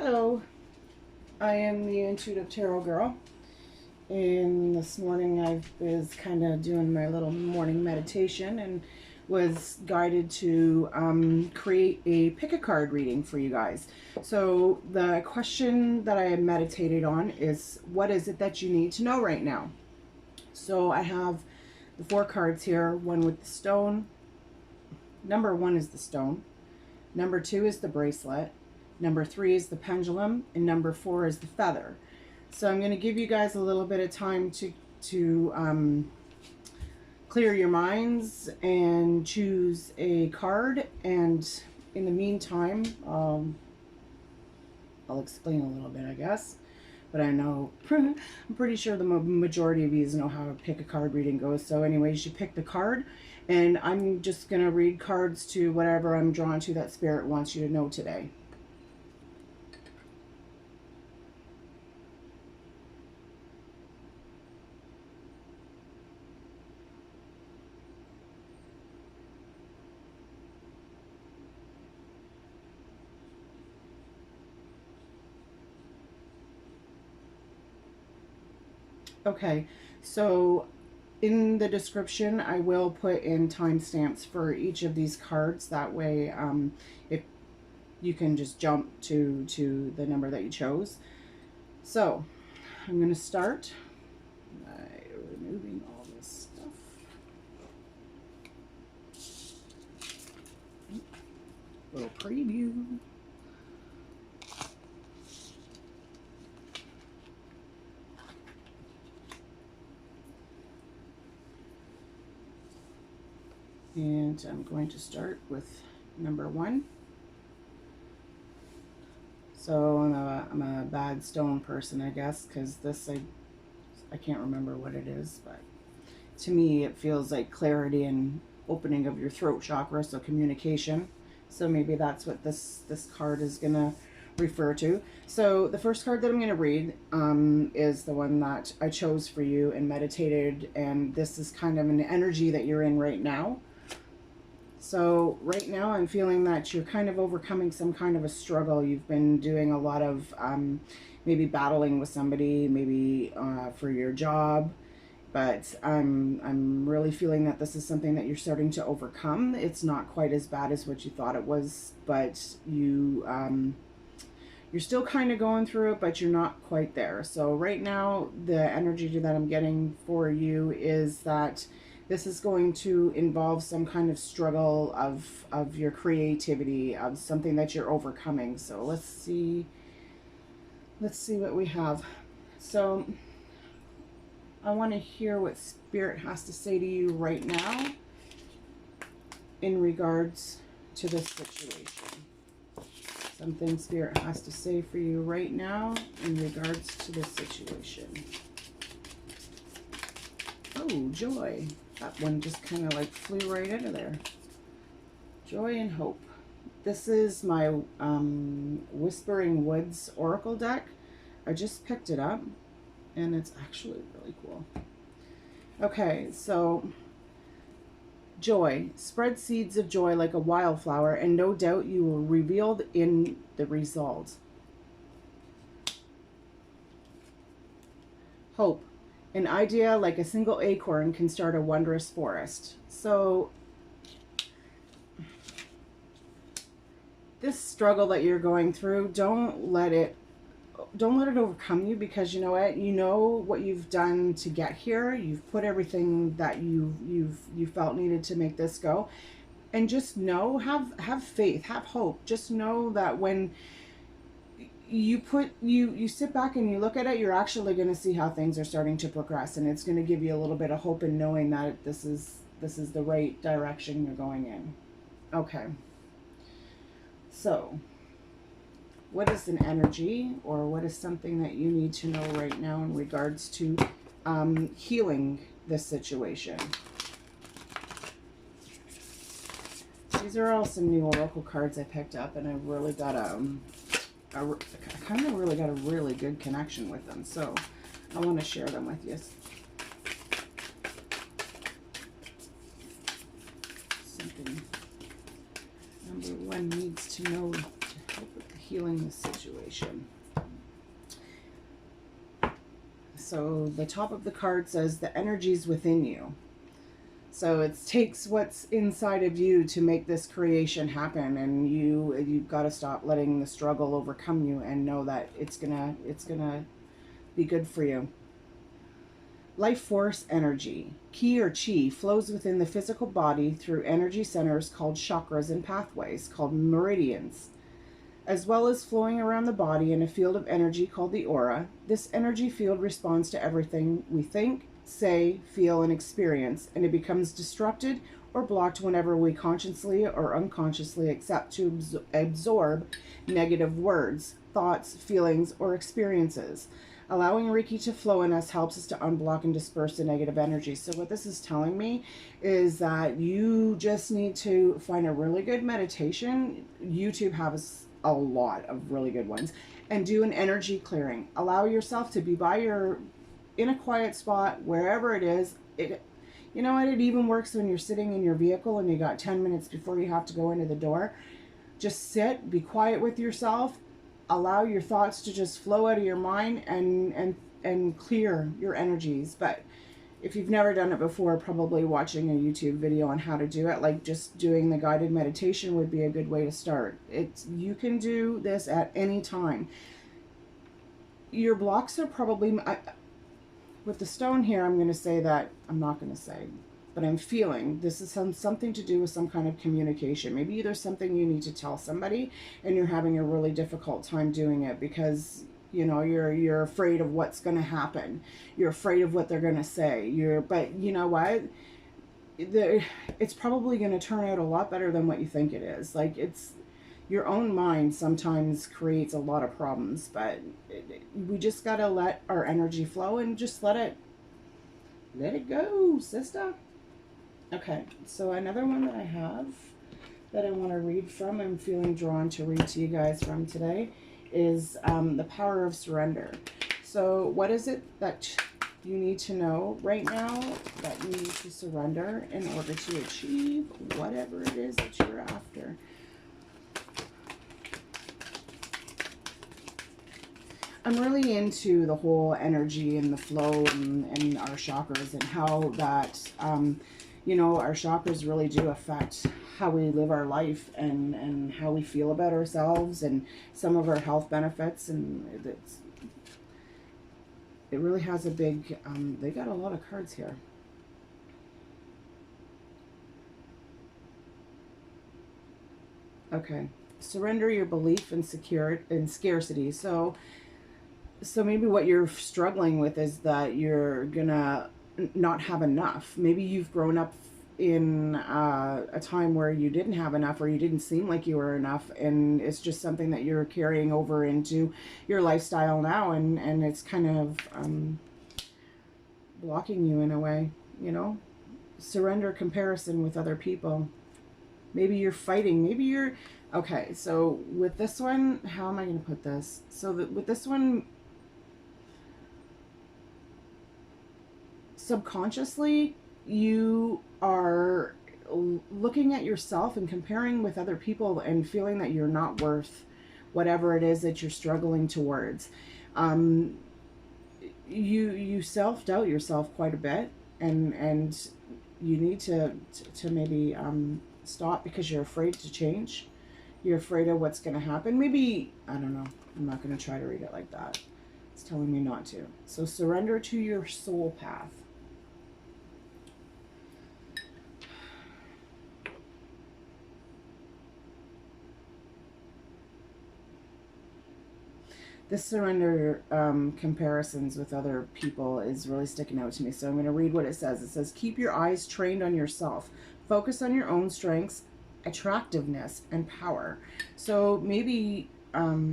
Hello, I am the Intuitive Tarot Girl, and this morning I was kind of doing my little morning meditation and was guided to create a pick a card reading for you guys. So the question that I meditated on is, what is it that you need to know right now? So I have the 4 cards here, one with the stone. Number 1 is the stone. Number 2 is the bracelet. Number 3 is the pendulum, and number 4 is the feather. So I'm going to give you guys a little bit of time to clear your minds and choose a card. And in the meantime, I'll explain a little bit, I guess. But I know, I'm pretty sure the majority of you know how a pick a card reading goes. So anyways, you pick the card, and I'm just going to read cards to whatever I'm drawn to that Spirit wants you to know today. Okay, so in the description, I will put in timestamps for each of these cards. That way, if you can just jump to the number that you chose. So, I'm going to start by removing all this stuff. Little preview. And I'm going to start with number 1. So I'm a bad stone person, I guess, because this, I can't remember what it is, but to me it feels like clarity and opening of your throat chakra, so communication. So maybe that's what this card is going to refer to. So the first card that I'm going to read is the one that I chose for you and meditated, and this is kind of an energy that you're in right now. So right now I'm feeling that you're kind of overcoming some kind of a struggle. You've been doing a lot of maybe battling with somebody, maybe for your job, but I'm really feeling that this is something that you're starting to overcome. It's not quite as bad as what you thought it was, but you're still kind of going through it, but you're not quite there. So right now the energy that I'm getting for you is that this is going to involve some kind of struggle of your creativity, of something that you're overcoming. So let's see what we have. So I want to hear what Spirit has to say to you right now in regards to this situation. Something Spirit has to say for you right now in regards to this situation. Oh, joy. That one just kind of like flew right into there. Joy and hope. This is my Whispering Woods Oracle deck. I just picked it up, and it's actually really cool. Okay, so joy. Spread seeds of joy like a wildflower, and no doubt you will reveal in the result. Hope. An idea like a single acorn can start a wondrous forest. So this struggle that you're going through, don't let it overcome you, because you know what you've done to get here. You've put everything that you felt needed to make this go, and just know, have faith, have hope. Just know that when you sit back and you look at it, you're actually going to see how things are starting to progress, and it's going to give you a little bit of hope in knowing that this is the right direction you're going in. Okay. So, what is an energy, or what is something that you need to know right now in regards to healing this situation? These are all some new oracle cards I picked up, and I really got I kind of really got a really good connection with them, so I want to share them with you. Something number 1 needs to know to help with the healing the situation. So the top of the card says the energy's within you. So it takes what's inside of you to make this creation happen, and you've got to stop letting the struggle overcome you and know that it's gonna be good for you. Life force energy, ki or chi, flows within the physical body through energy centers called chakras and pathways called meridians, as well as flowing around the body in a field of energy called the aura. This energy field responds to everything we think, say, feel, and experience, and it becomes disrupted or blocked whenever we consciously or unconsciously accept to absorb negative words, thoughts, feelings, or experiences. Allowing Reiki to flow in us helps us to unblock and disperse the negative energy. So what this is telling me is that you just need to find a really good meditation. YouTube has a lot of really good ones. And do an energy clearing. Allow yourself to be in a quiet spot, wherever it is. You know what? It even works when you're sitting in your vehicle and you got 10 minutes before you have to go into the door. Just sit, be quiet with yourself. Allow your thoughts to just flow out of your mind and clear your energies. But if you've never done it before, probably watching a YouTube video on how to do it, like just doing the guided meditation would be a good way to start. You can do this at any time. Your blocks are probably... with the stone here, I'm going to say that... I'm not going to say... but I'm feeling this is something to do with some kind of communication. Maybe there's something you need to tell somebody and you're having a really difficult time doing it because, you know, you're afraid of what's going to happen. You're afraid of what they're going to say. But you know what? It's probably going to turn out a lot better than what you think it is. Like, it's your own mind sometimes creates a lot of problems, but we just got to let our energy flow and just let it go, sister. Okay, so another one that I have that I want to read from, I'm feeling drawn to read to you guys from today, is the power of surrender. So what is it that you need to know right now that you need to surrender in order to achieve whatever it is that you're after? I'm really into the whole energy and the flow and our chakras and how that... you know, our chakras really do affect how we live our life and how we feel about ourselves and some of our health benefits. And it really has a big... they got a lot of cards here. Okay. Surrender your belief in scarcity. So maybe what you're struggling with is that you're gonna not have enough. Maybe you've grown up in a time where you didn't have enough, or you didn't seem like you were enough, and it's just something that you're carrying over into your lifestyle now, and it's kind of blocking you in a way, you know. Surrender comparison with other people. Maybe you're fighting, maybe you're... Okay, so with this one, how am I going to put this? So with this one, subconsciously, you are looking at yourself and comparing with other people and feeling that you're not worth whatever it is that you're struggling towards. You self-doubt yourself quite a bit, and you need to maybe stop, because you're afraid to change. You're afraid of what's going to happen. Maybe, I don't know. I'm not going to try to read it like that. It's telling me not to. So surrender to your soul path. This surrender comparisons with other people is really sticking out to me. So I'm going to read what it says. It says, keep your eyes trained on yourself. Focus on your own strengths, attractiveness, and power. So maybe, how?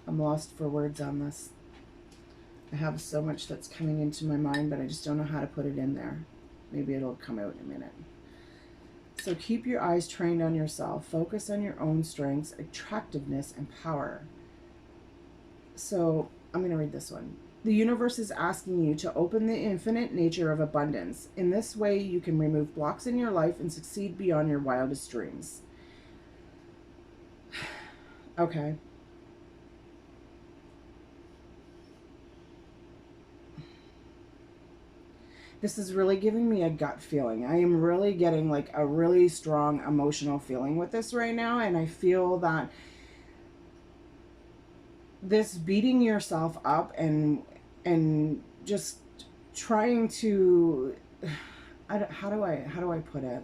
I'm lost for words on this. I have so much that's coming into my mind, but I just don't know how to put it in there. Maybe it'll come out in a minute. So keep your eyes trained on yourself. Focus on your own strengths, attractiveness, and power. So I'm going to read this one. The universe is asking you to open the infinite nature of abundance. In this way, you can remove blocks in your life and succeed beyond your wildest dreams. Okay. This is really giving me a gut feeling. I am really getting like a really strong emotional feeling with this right now. And I feel that this beating yourself up and just trying to, how do I put it?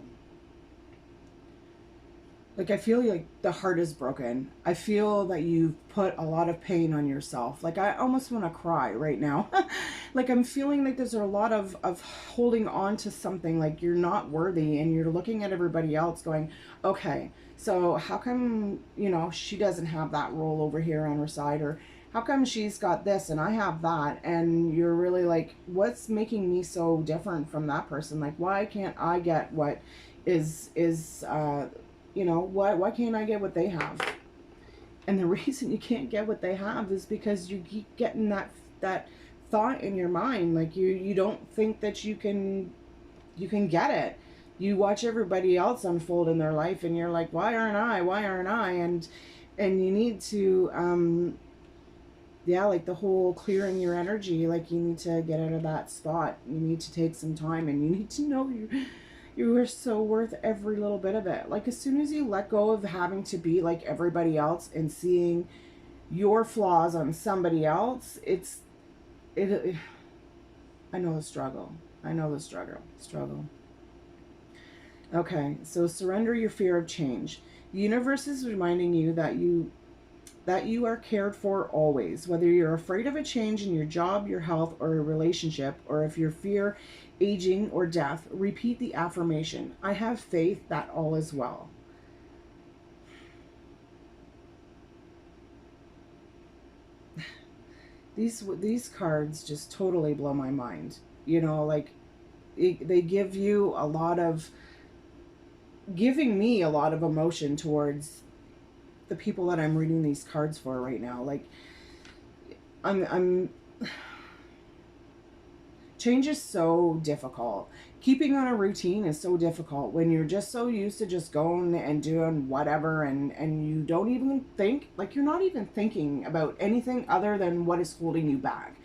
Like, I feel like the heart is broken. I feel that you've put a lot of pain on yourself. Like, I almost want to cry right now. Like, I'm feeling like there's a lot of holding on to something, like you're not worthy, and you're looking at everybody else going, okay, so how come, you know, she doesn't have that role over here on her side, or how come she's got this and I have that? And you're really like, what's making me so different from that person? Like, why can't I get what is you know, why can't I get what they have? And the reason you can't get what they have is because you keep getting that thought in your mind, like you don't think that you can get it. You watch everybody else unfold in their life and you're like, why aren't I? And you need to yeah, like the whole clearing your energy, like you need to get out of that spot. You need to take some time, and you need to know you are so worth every little bit of it. Like, as soon as you let go of having to be like everybody else and seeing your flaws on somebody else, it I know the struggle. Struggle. Okay, so surrender your fear of change. The universe is reminding you that you are cared for always, whether you're afraid of a change in your job, your health, or a relationship, or if you fear aging or death. Repeat the affirmation: I have faith that all is well. These cards just totally blow my mind. You know, like they give you a lot of, giving me a lot of emotion towards the people that I'm reading these cards for right now. Like, I'm change is so difficult. Keeping on a routine is so difficult when you're just so used to just going and doing whatever, and you don't even think, like, you're not even thinking about anything other than what is holding you back.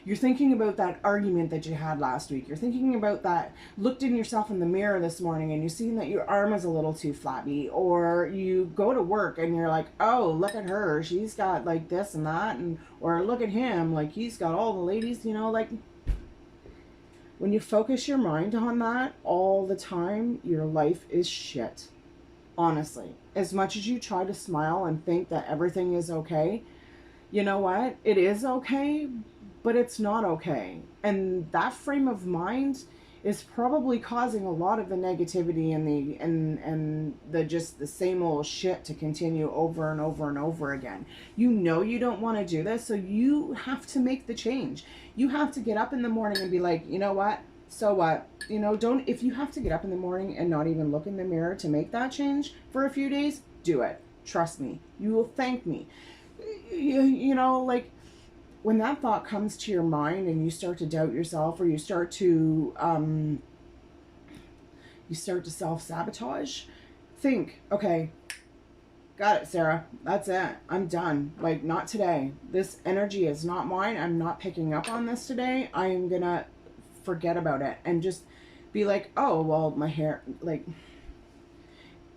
You're thinking about that argument that you had last week. You're thinking about that, looked in yourself in the mirror this morning and you've seen that your arm is a little too flabby. Or you go to work and you're like, oh, look at her, she's got like this and that. And or look at him, like he's got all the ladies, you know. Like, when you focus your mind on that all the time, your life is shit. Honestly. As much as you try to smile and think that everything is okay, you know what? It is okay, but it's not okay. And that frame of mind is probably causing a lot of the negativity and the just the same old shit to continue over and over and over again. You know you don't want to do this, so you have to make the change. You have to get up in the morning and be like, you know what? So what? You know, don't, if you have to get up in the morning and not even look in the mirror to make that change for a few days, do it. Trust me. You will thank me. You know, like, when that thought comes to your mind and you start to doubt yourself, or you start to self-sabotage, think, okay, got it, Sarah, that's it, I'm done. Like, not today. This energy is not mine. I'm not picking up on this today. I am gonna forget about it and just be like, oh, well, my hair, like,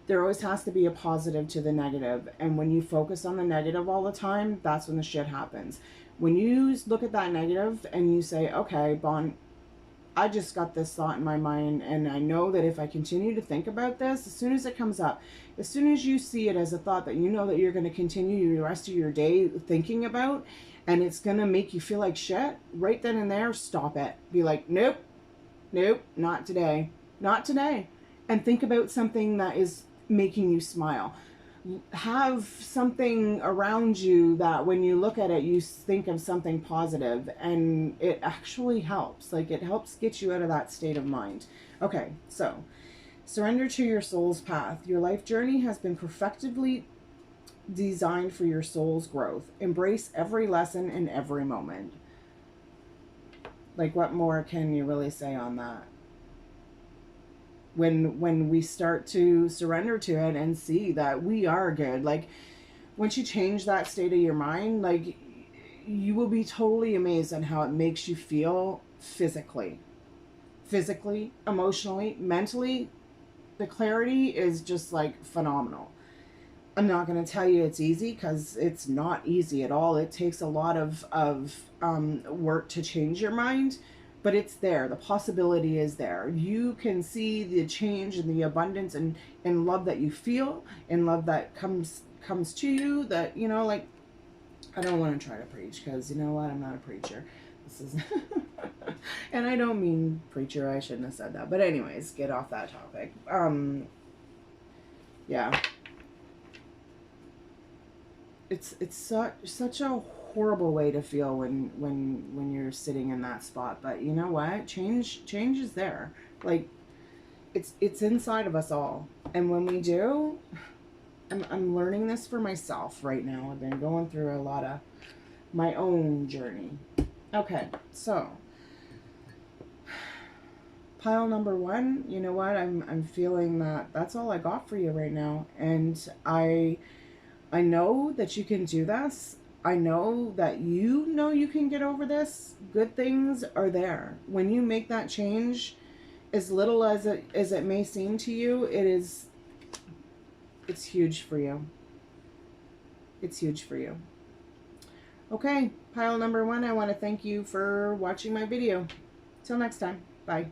there always has to be a positive to the negative. And when you focus on the negative all the time, that's when the shit happens. When you look at that negative and you say, okay, Bon, I just got this thought in my mind, and I know that if I continue to think about this, as soon as it comes up, as soon as you see it as a thought that you know that you're going to continue the rest of your day thinking about, and it's going to make you feel like shit, right then and there, stop it. Be like, nope, not today. Not today. And think about something that is making you smile. Have something around you that when you look at it, you think of something positive, and it actually helps. Like, it helps get you out of that state of mind. Okay, so surrender to your soul's path. Your life journey has been perfectly designed for your soul's growth. Embrace every lesson and every moment. Like, what more can you really say on that? When we start to surrender to it and see that we are good, like, once you change that state of your mind, like, you will be totally amazed at how it makes you feel physically, emotionally, mentally. The clarity is just like phenomenal. I'm not going to tell you it's easy, because it's not easy at all. It takes a lot of work to change your mind, but it's there. The possibility is there. You can see the change and the abundance and love that you feel, and love that comes to you, that, you know, like, I don't want to try to preach, because you know what? I'm not a preacher. This is, and I don't mean preacher. I shouldn't have said that. But anyways, get off that topic. Yeah. It's such a horrible way to feel when you're sitting in that spot. But you know what? Change is there. Like, it's inside of us all. And when we do, I'm learning this for myself right now. I've been going through a lot of my own journey. Okay, so pile number 1, you know what? I'm feeling that that's all I got for you right now. And I know that you can do this. I know that you can get over this. Good things are there. When you make that change, as little as it may seem to you, it's huge for you. It's huge for you. Okay, pile number 1, I want to thank you for watching my video. Till next time. Bye.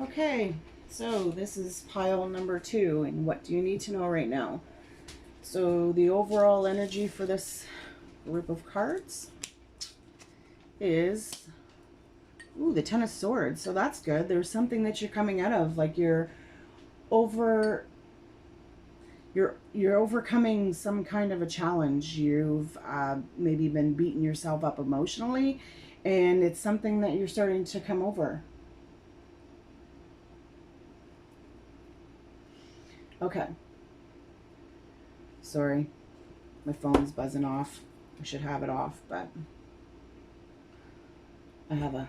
Okay, so this is pile number 2, and what do you need to know right now? So the overall energy for this group of cards is, ooh, the Ten of Swords. So that's good. There's something that you're coming out of, like you're overcoming some kind of a challenge. You've maybe been beating yourself up emotionally, and it's something that you're starting to come over. Okay. Sorry. My phone's buzzing off. I should have it off, but I have a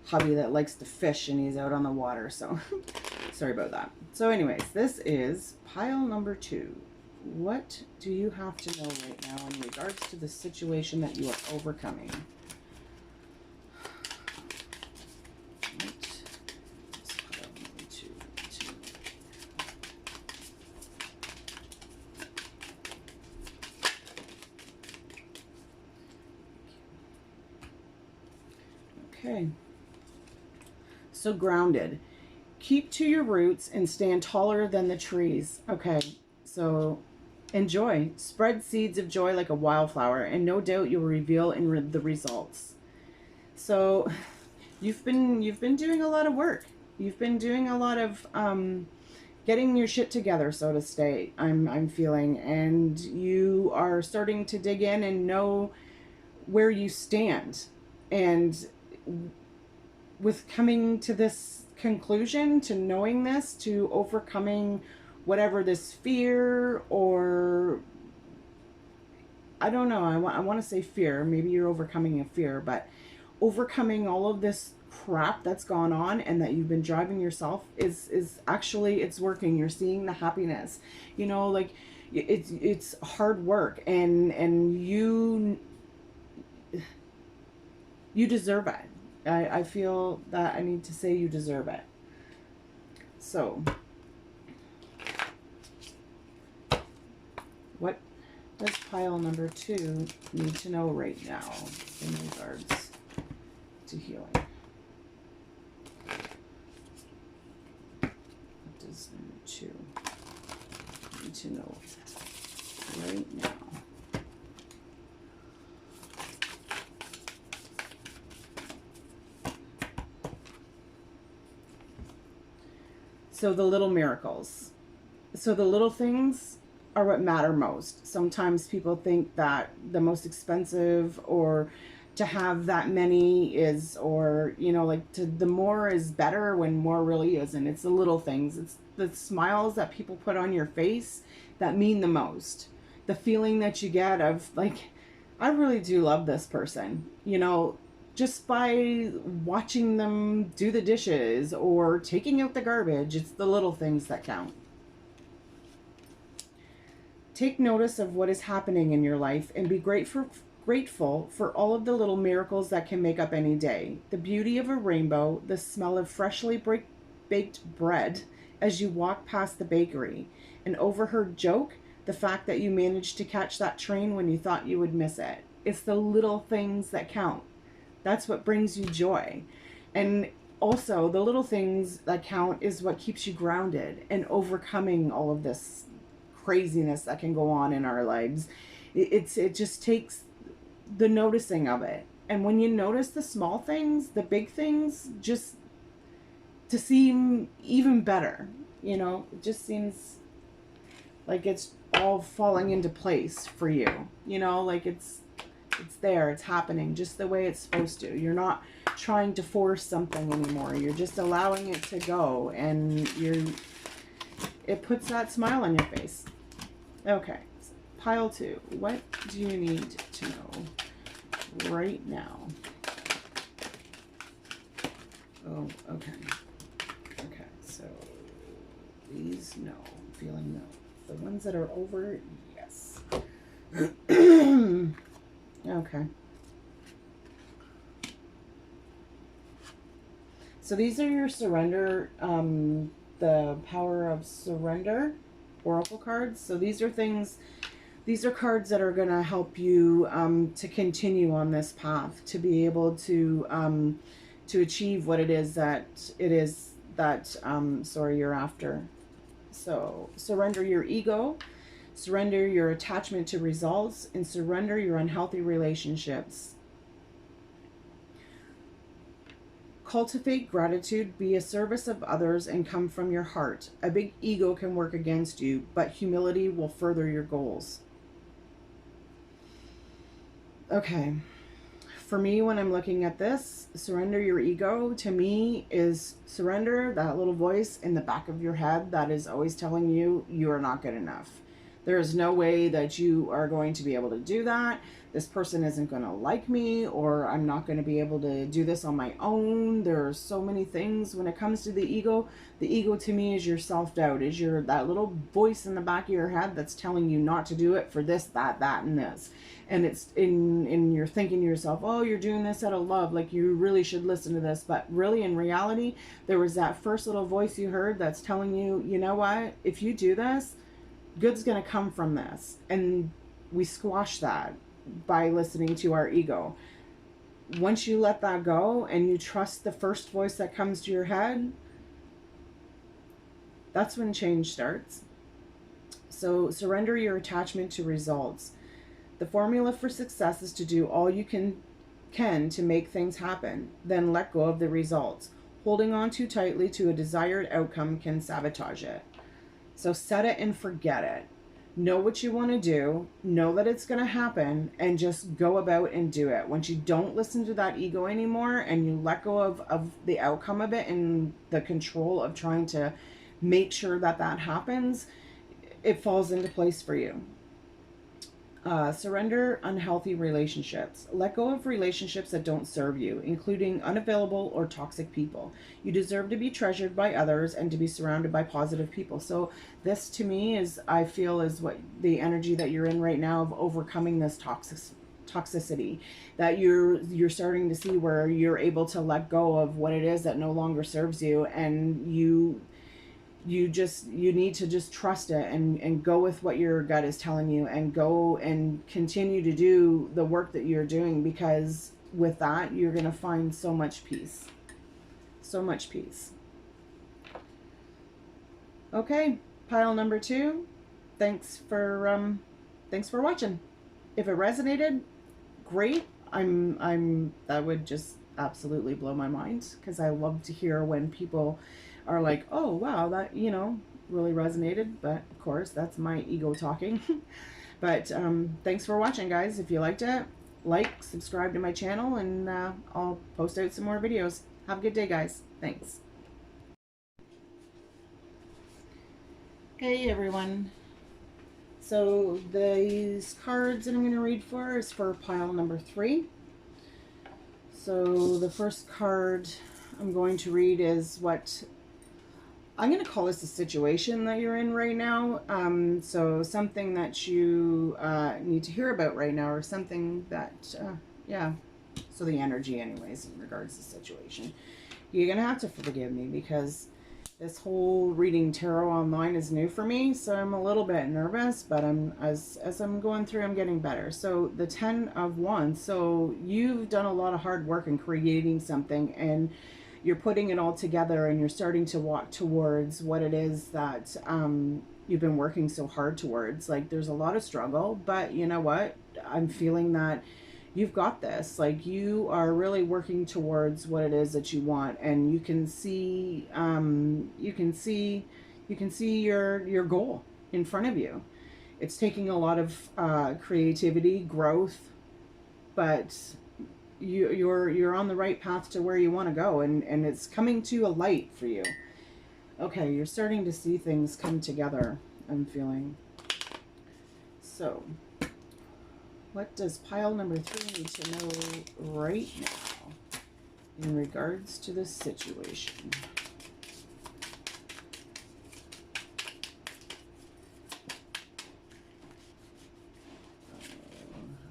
hubby that likes to fish, and he's out on the water, so sorry about that. So anyways, this is pile number 2. What do you have to know right now in regards to the situation that you are overcoming? Okay. So grounded. Keep to your roots and stand taller than the trees. Okay. So enjoy. Spread seeds of joy like a wildflower, and no doubt you'll reveal in the results. So you've been doing a lot of work. You've been doing a lot of getting your shit together, so to say. I'm feeling, and you are starting to dig in and know where you stand. And with coming to this conclusion, to knowing this, to overcoming whatever this fear, or I don't know, I want to say fear, maybe you're overcoming a fear, but overcoming all of this crap that's gone on and that you've been driving yourself is actually, it's working. You're seeing the happiness, you know, like it's hard work, and you deserve it. I feel that I need to say you deserve it. So, what does pile number 2 need to know right now in regards to healing? What does number 2 need to know right now? So the little miracles. So the little things are what matter most. Sometimes people think that the most expensive or to have that many is, or, you know, like the more is better when more really isn't. It's the little things. It's the smiles that people put on your face that mean the most. The feeling that you get of like, I really do love this person, you know, just by watching them do the dishes or taking out the garbage. It's the little things that count. Take notice of what is happening in your life and be grateful for all of the little miracles that can make up any day. The beauty of a rainbow, the smell of freshly baked bread as you walk past the bakery, an overheard joke, the fact that you managed to catch that train when you thought you would miss it. It's the little things that count. That's what brings you joy. And also, the little things that count is what keeps you grounded and overcoming all of this craziness that can go on in our lives. It just takes the noticing of it. And when you notice the small things, the big things just to seem even better, you know, it just seems like it's all falling into place for you, you know, like it's there, it's happening just the way it's supposed to. You're not trying to force something anymore. You're just allowing it to go, and it puts that smile on your face. Okay, pile 2. What do you need to know right now? Oh, okay. Okay, so these, no. Feeling no. The ones that are over, yes. Okay. So these are your surrender, the power of surrender oracle cards. So these are cards that are going to help you to continue on this path, to be able to achieve what it is that you're after. So surrender your ego, surrender your attachment to results, and surrender your unhealthy relationships. Cultivate gratitude, be a service of others, and come from your heart. A big ego can work against you, but humility will further your goals. Okay. For me, when I'm looking at this, surrender your ego, to me, is surrender that little voice in the back of your head that is always telling you you are not good enough. There is no way that you are going to be able to do that. This person isn't going to like me, or I'm not going to be able to do this on my own. There are so many things when it comes to the ego. The ego to me is your self-doubt, is that little voice in the back of your head that's telling you not to do it for this, that, and this. And it's in you're thinking to yourself, oh, you're doing this out of love, like you really should listen to this. But really, in reality, there was that first little voice you heard that's telling you, you know what, if you do this, good's going to come from this. And we squash that by listening to our ego. Once you let that go and you trust the first voice that comes to your head, that's when change starts. So surrender your attachment to results. The formula for success is to do all you can to make things happen, then let go of the results. Holding on too tightly to a desired outcome can sabotage it. So set it and forget it. Know what you want to do, know that it's going to happen, and just go about and do it. Once you don't listen to that ego anymore and you let go of the outcome of it and the control of trying to make sure that happens, it falls into place for you. Surrender unhealthy relationships. Let go of relationships that don't serve you, including unavailable or toxic people. You deserve to be treasured by others and to be surrounded by positive people. So this, to me, I feel is what the energy that you're in right now of overcoming this toxicity, that you're starting to see where you're able to let go of what it is that no longer serves you, and you need to just trust it and go with what your gut is telling you, and go and continue to do the work that you're doing, because with that you're going to find so much peace. Okay, pile number 2. Thanks for watching. If it resonated, great. That would just absolutely blow my mind, because I love to hear when people are like, oh wow, that, you know, really resonated. But of course, that's my ego talking. But thanks for watching, guys. If you liked it, like, subscribe to my channel, and I'll post out some more videos. Have a good day, guys. Thanks. Hey, everyone. So these cards that I'm going to read for is for pile number 3. So the first card I'm going to read is what I'm going to call this a situation that you're in right now. So something that you need to hear about right now, or something that, yeah. So the energy anyways in regards to the situation. You're going to have to forgive me because this whole reading tarot online is new for me, so I'm a little bit nervous, but as I'm going through, I'm getting better. So the 10 of Wands. So you've done a lot of hard work in creating something, and you're putting it all together, and you're starting to walk towards what it is that you've been working so hard towards. Like, there's a lot of struggle, but you know what? I'm feeling that you've got this. Like, you are really working towards what it is that you want, and you can see your goal in front of you. It's taking a lot of creativity, growth, but you're on the right path to where you want to go, and it's coming to a light for you. Okay, you're starting to see things come together, I'm feeling. So what does pile number 3 need to know right now in regards to this situation?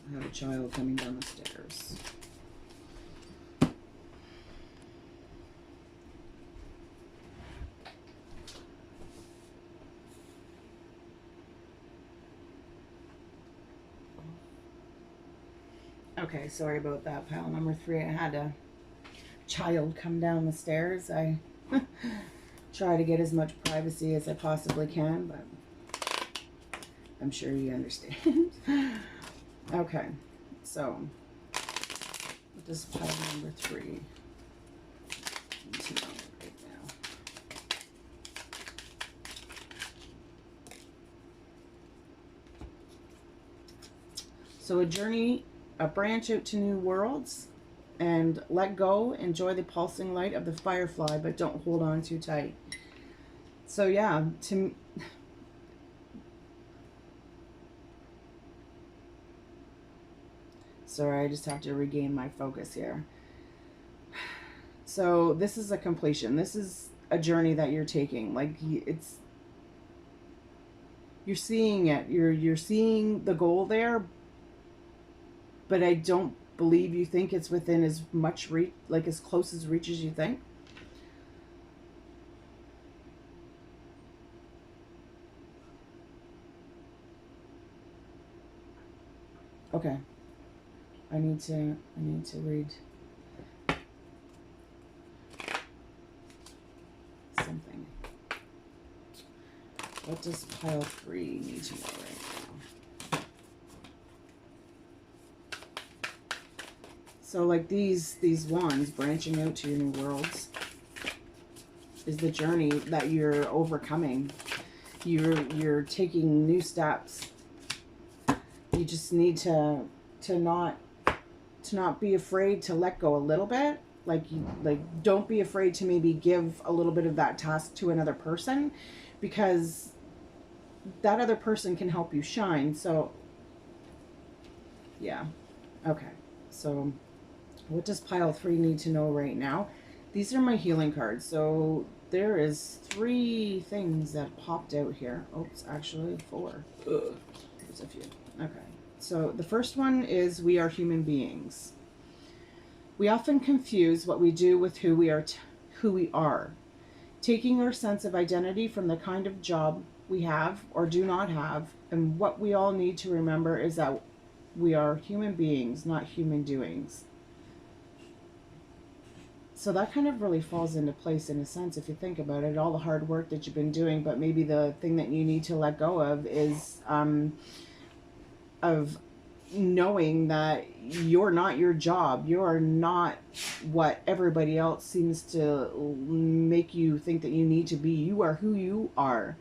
I have a child coming down the stairs. Okay, sorry about that. Pile number 3, I had a child come down the stairs. I try to get as much privacy as I possibly can, but I'm sure you understand. Okay, so what does pile number 3 need to know right now? So a branch out to new worlds, and let go, enjoy the pulsing light of the firefly, but don't hold on too tight. So yeah, sorry, I just have to regain my focus here. So this is a completion. This is a journey that you're taking. Like, you're seeing it. You're seeing the goal there, but I don't believe you think it's within as much reach, like as close as reach as you think. Okay. I need to read something. What does pile 3 need to know right now? So like these wands branching out to your new worlds is the journey that you're overcoming. You're taking new steps. You just need to not be afraid to let go a little bit. Like don't be afraid to maybe give a little bit of that task to another person, because that other person can help you shine. So yeah. Okay. So what does pile 3 need to know right now? These are my healing cards. So there is 3 things that popped out here. Oops, actually 4. Ugh. There's a few. Okay. So the first one is we are human beings. We often confuse what we do with who we are. Taking our sense of identity from the kind of job we have or do not have, and what we all need to remember is that we are human beings, not human doings. So that kind of really falls into place in a sense if you think about it, all the hard work that you've been doing, but maybe the thing that you need to let go of is of knowing that you're not your job. You're not what everybody else seems to make you think that you need to be. You are who you are.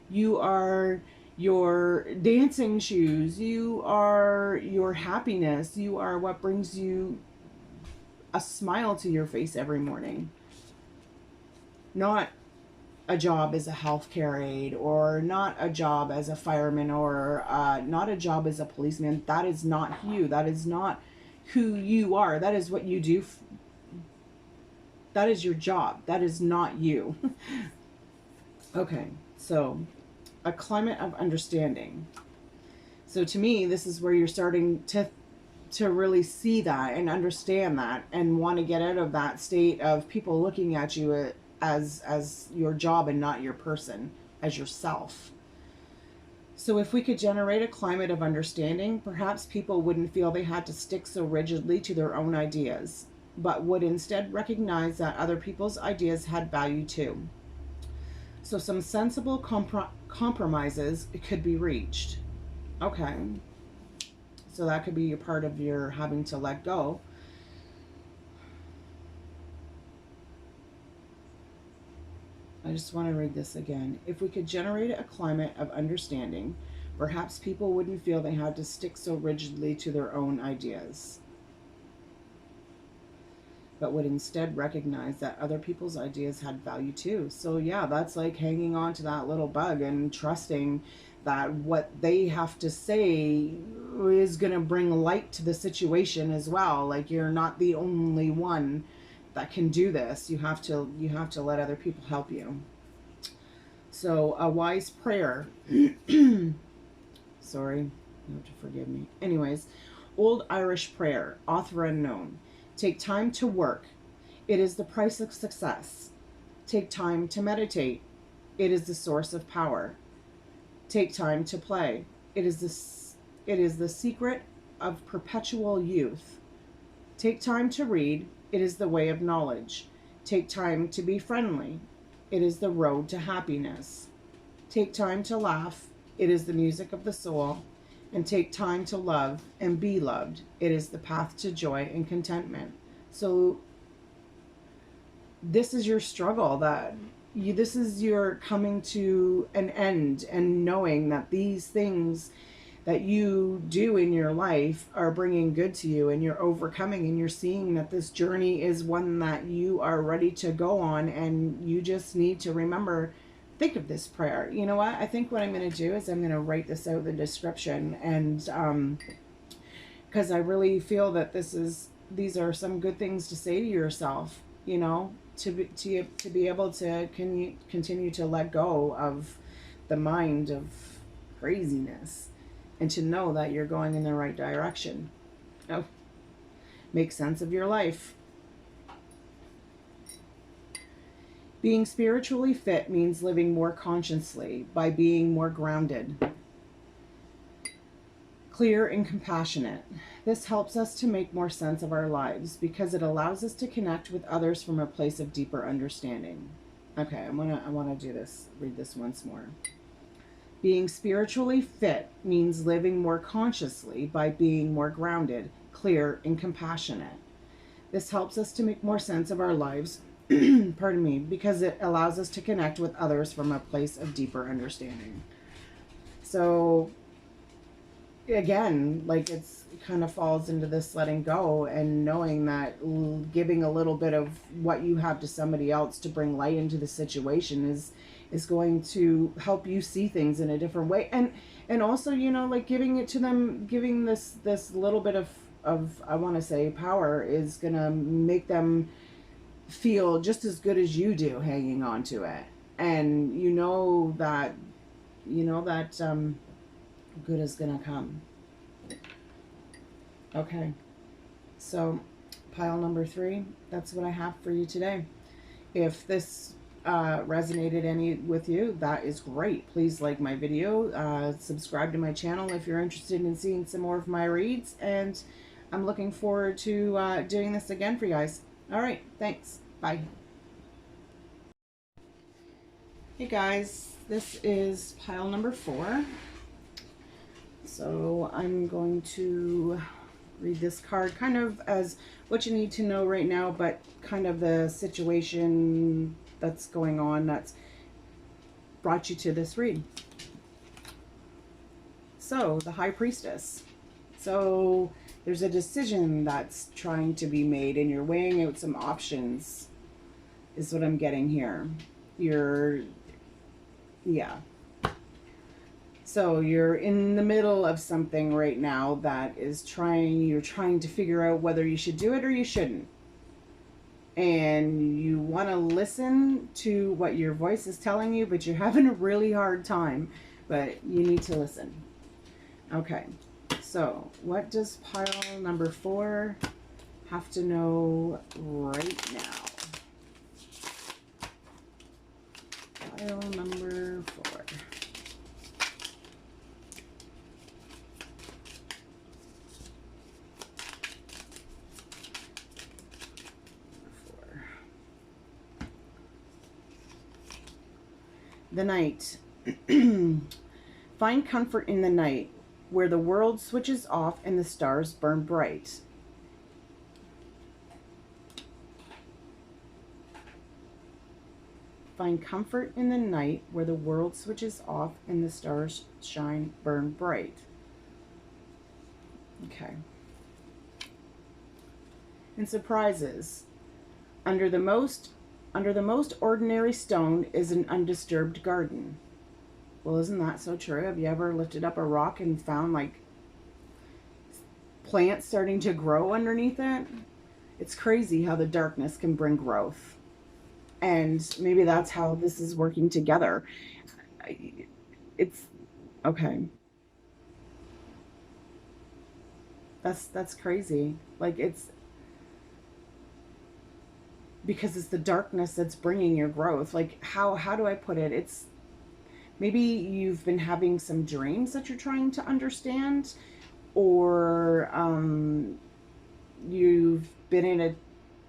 You are your dancing shoes. You are your happiness. You are what brings you a smile to your face every morning. Not a job as a healthcare aide, or not a job as a fireman, or not a job as a policeman. That is not you. That is not who you are. That is what you do. That is your job. That is not you. Okay, so a climate of understanding. So to me, this is where you're starting to really see that and understand that, and want to get out of that state of people looking at you as your job and not your person, as yourself. So if we could generate a climate of understanding, perhaps people wouldn't feel they had to stick so rigidly to their own ideas, but would instead recognize that other people's ideas had value too. So some sensible compromises could be reached. Okay. So that could be a part of your having to let go. I just want to read this again. If we could generate a climate of understanding, perhaps people wouldn't feel they had to stick so rigidly to their own ideas, but would instead recognize that other people's ideas had value too. So yeah, that's like hanging on to that little bug and trusting that what they have to say is going to bring light to the situation as well. Like, you're not the only one that can do this. You have to let other people help you. So a wise prayer. Sorry, you have to forgive me. Anyways, old Irish prayer, author unknown. Take time to work. It is the price of success. Take time to meditate. It is the source of power. Take time to play. It is the secret of perpetual youth. Take time to read. It is the way of knowledge. Take time to be friendly. It is the road to happiness. Take time to laugh. It is the music of the soul. And take time to love and be loved. It is the path to joy and contentment. So this is your struggle, this is your coming to an end, and knowing that these things that you do in your life are bringing good to you, and you're overcoming, and you're seeing that this journey is one that you are ready to go on, and you just need to remember, think of this prayer. You know what? I think what I'm going to do is I'm going to write this out in the description, and because I really feel that these are some good things to say to yourself, you know, to be able to continue to let go of the mind of craziness, and to know that you're going in the right direction. Oh, make sense of your life. Being spiritually fit means living more consciously by being more grounded, clear, and compassionate. This helps us to make more sense of our lives because it allows us to connect with others from a place of deeper understanding. Okay, I want to read this once more. Being spiritually fit means living more consciously by being more grounded, clear, and compassionate. This helps us to make more sense of our lives, pardon me, because it allows us to connect with others from a place of deeper understanding. So again, like, it kind of falls into this letting go and knowing that giving a little bit of what you have to somebody else to bring light into the situation is going to help you see things in a different way, and also, you know, like, giving it to them, giving this little bit of I want to say power is gonna make them feel just as good as you do hanging on to it, and you know that good is gonna come. Okay, so pile number 3, that's what I have for you today. If this resonated any with you, that is great. Please like my video, subscribe to my channel if you're interested in seeing some more of my reads, and I'm looking forward to doing this again for you guys. All right, thanks. Bye. Hey guys, this is pile number 4. So I'm going to read this card kind of as what you need to know right now, but kind of the situation that's going on that's brought you to this read. So the High Priestess. So there's a decision that's trying to be made and you're weighing out some options is what I'm getting here. Yeah. So you're in the middle of something right now that is you're trying to figure out whether you should do it or you shouldn't. And you want to listen to what your voice is telling you, but you're having a really hard time, but you need to listen. Okay. So what does pile number 4 have to know right now? Pile number 4. The night. Find comfort in the night, where the world switches off and the stars burn bright. Find comfort in the night, where the world switches off and the stars burn bright. Okay. And surprises. Under the most ordinary stone is an undisturbed garden. Well, isn't that so true? Have you ever lifted up a rock and found like plants starting to grow underneath it? It's crazy how the darkness can bring growth. And maybe that's how this is working together. It's okay. That's crazy. Like it's because it's the darkness that's bringing your growth. Like how do I put it? It's maybe you've been having some dreams that you're trying to understand, or you've been in a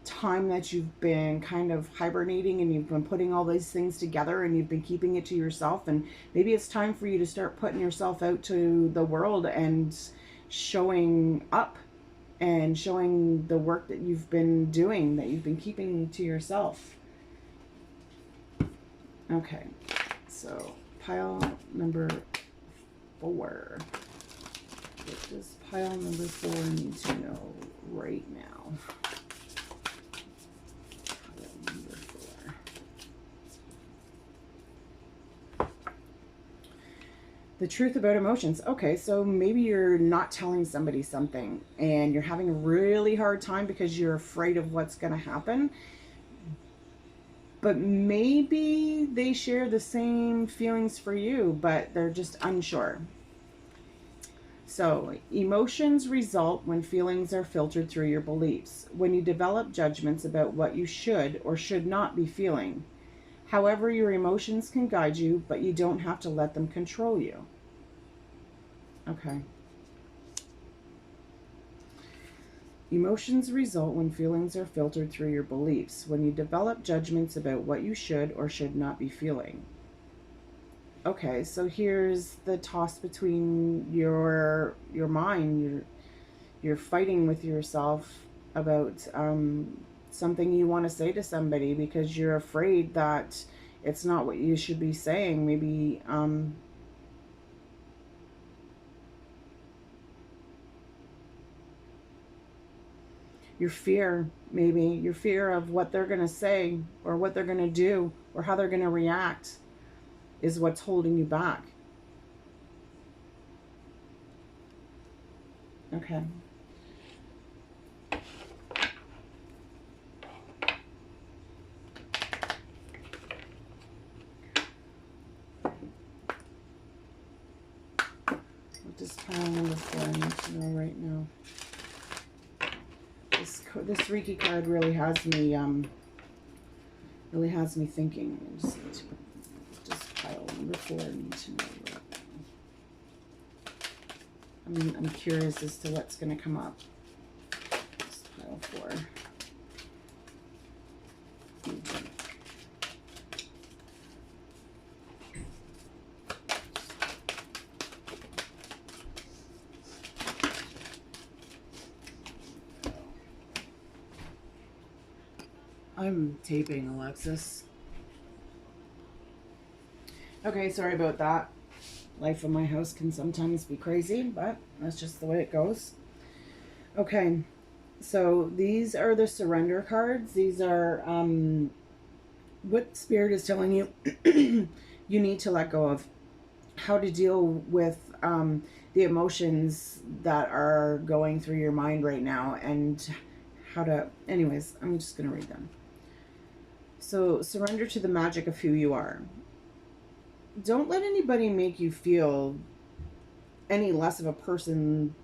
time that you've been kind of hibernating and you've been putting all these things together and you've been keeping it to yourself, and maybe it's time for you to start putting yourself out to the world and showing up and showing the work that you've been doing, that you've been keeping to yourself. Okay, so pile number 4. What does pile number 4 need to know right now? Pile number 4. The truth about emotions. Okay, so maybe you're not telling somebody something and you're having a really hard time because you're afraid of what's going to happen. But maybe they share the same feelings for you, but they're just unsure. So, emotions result when feelings are filtered through your beliefs, when you develop judgments about what you should or should not be feeling. However, your emotions can guide you, but you don't have to let them control you. Okay. Emotions result when feelings are filtered through your beliefs, when you develop judgments about what you should or should not be feeling. Okay, so here's the toss between your mind. You're fighting with yourself about something you want to say to somebody because you're afraid that it's not what you should be saying. Maybe your fear, maybe your fear of what they're going to say or what they're going to do or how they're going to react is what's holding you back. Okay. What does pile number 4 need to know right now? This Reiki card really has me thinking. Just pile number 4 need to know right now. I'm curious as to what's going to come up. Just pile 4. I'm taping, Alexis. Okay, sorry about that. Life in my house can sometimes be crazy, but that's just the way it goes. Okay, so these are the surrender cards. These are what Spirit is telling you you need to let go of, how to deal with the emotions that are going through your mind right now, and how to. Anyways, I'm just going to read them. So, surrender to the magic of who you are. Don't let anybody make you feel any less of a person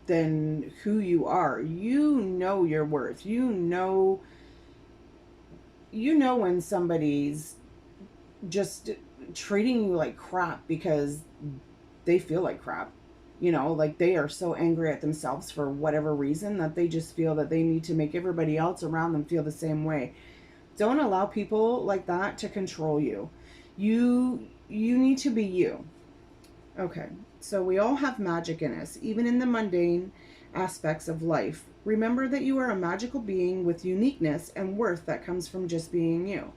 than who you are. You know your worth. You know when somebody's just treating you like crap because they feel like crap. You know, like they are so angry at themselves for whatever reason that they just feel that they need to make everybody else around them feel the same way. Don't allow people like that to control you. You need to be you. Okay. So we all have magic in us, even in the mundane aspects of life. Remember that you are a magical being with uniqueness and worth that comes from just being you.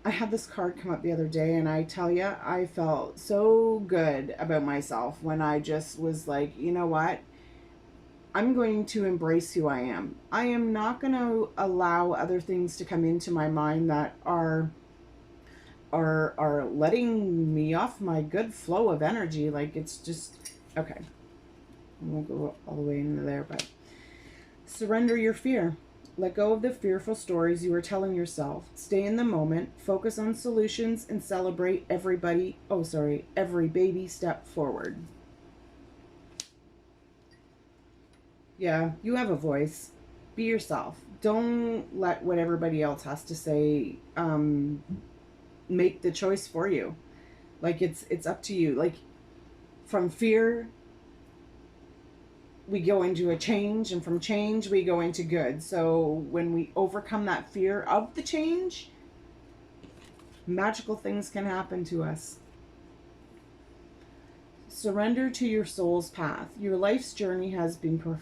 I had this card come up the other day, and I tell you, I felt so good about myself when I just was like, you know what? I'm going to embrace who I am. I am not going to allow other things to come into my mind that are letting me off my good flow of energy. Like, it's just okay. I won't go all the way into there, but surrender your fear. Let go of the fearful stories you are telling yourself. Stay in the moment, focus on solutions, and celebrate every baby step forward. Yeah, you have a voice. Be yourself. Don't let what everybody else has to say make the choice for you. Like, it's up to you. Like, from fear we go into a change, and from change we go into good. So when we overcome that fear of the change, magical things can happen to us. Surrender to your soul's path. Your life's journey has been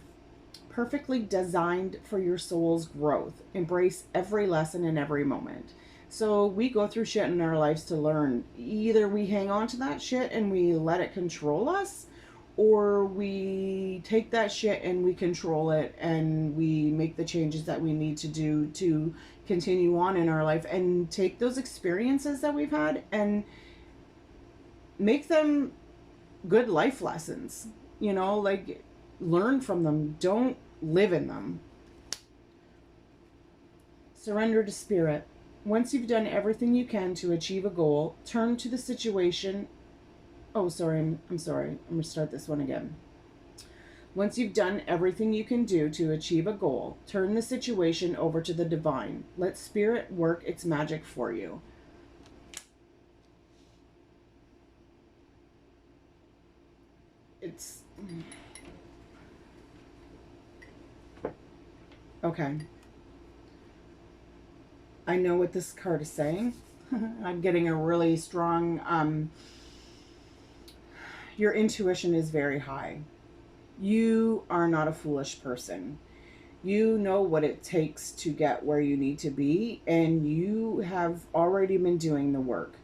perfectly designed for your soul's growth. Embrace every lesson in every moment. So we go through shit in our lives to learn. Either we hang on to that shit and we let it control us, or we take that shit and we control it and we make the changes that we need to do to continue on in our life, and take those experiences that we've had and make them good life lessons. You know, like, learn from them. Don't live in them. Surrender to spirit. Once you've done everything you can to achieve a goal, turn to the situation. Oh, sorry, I'm sorry. I'm going to start this one again. Once you've done everything you can do to achieve a goal, turn the situation over to the divine. Let spirit work its magic for you. It's... Okay. I know what this card is saying. I'm getting a really strong... your intuition is very high. You are not a foolish person. You know what it takes to get where you need to be, and you have already been doing the work.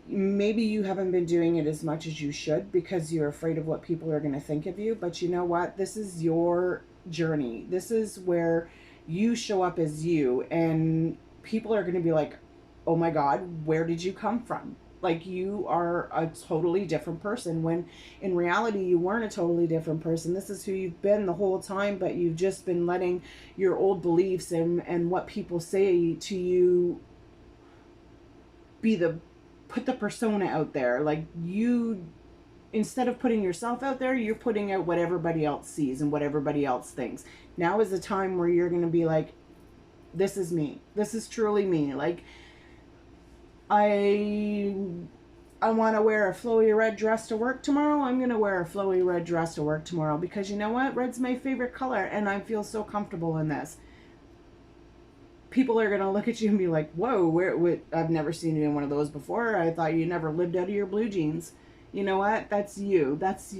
Maybe you haven't been doing it as much as you should because you're afraid of what people are going to think of you, but you know what? This is your journey. This is where you show up as you, and people are going to be like, oh my God, where did you come from? Like, you are a totally different person, when in reality you weren't a totally different person. This is who you've been the whole time, but you've just been letting your old beliefs and what people say to you put the persona out there. Like, you, instead of putting yourself out there, you're putting out what everybody else sees and what everybody else thinks. Now is the time where you're going to be like, this is me. This is truly me. Like, I want to wear a flowy red dress to work tomorrow. I'm going to wear a flowy red dress to work tomorrow because you know what? Red's my favorite color and I feel so comfortable in this. People are going to look at you and be like, whoa, I've never seen you in one of those before. I thought you never lived out of your blue jeans. You know what? That's you. That's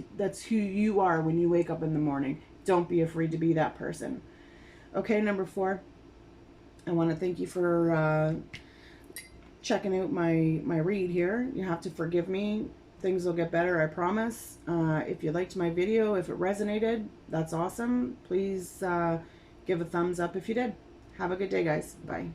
who you are when you wake up in the morning. Don't be afraid to be that person. Okay, number 4. I want to thank you for checking out my read here. You have to forgive me. Things will get better, I promise. If you liked my video, if it resonated, that's awesome. Please give a thumbs up if you did. Have a good day, guys. Bye.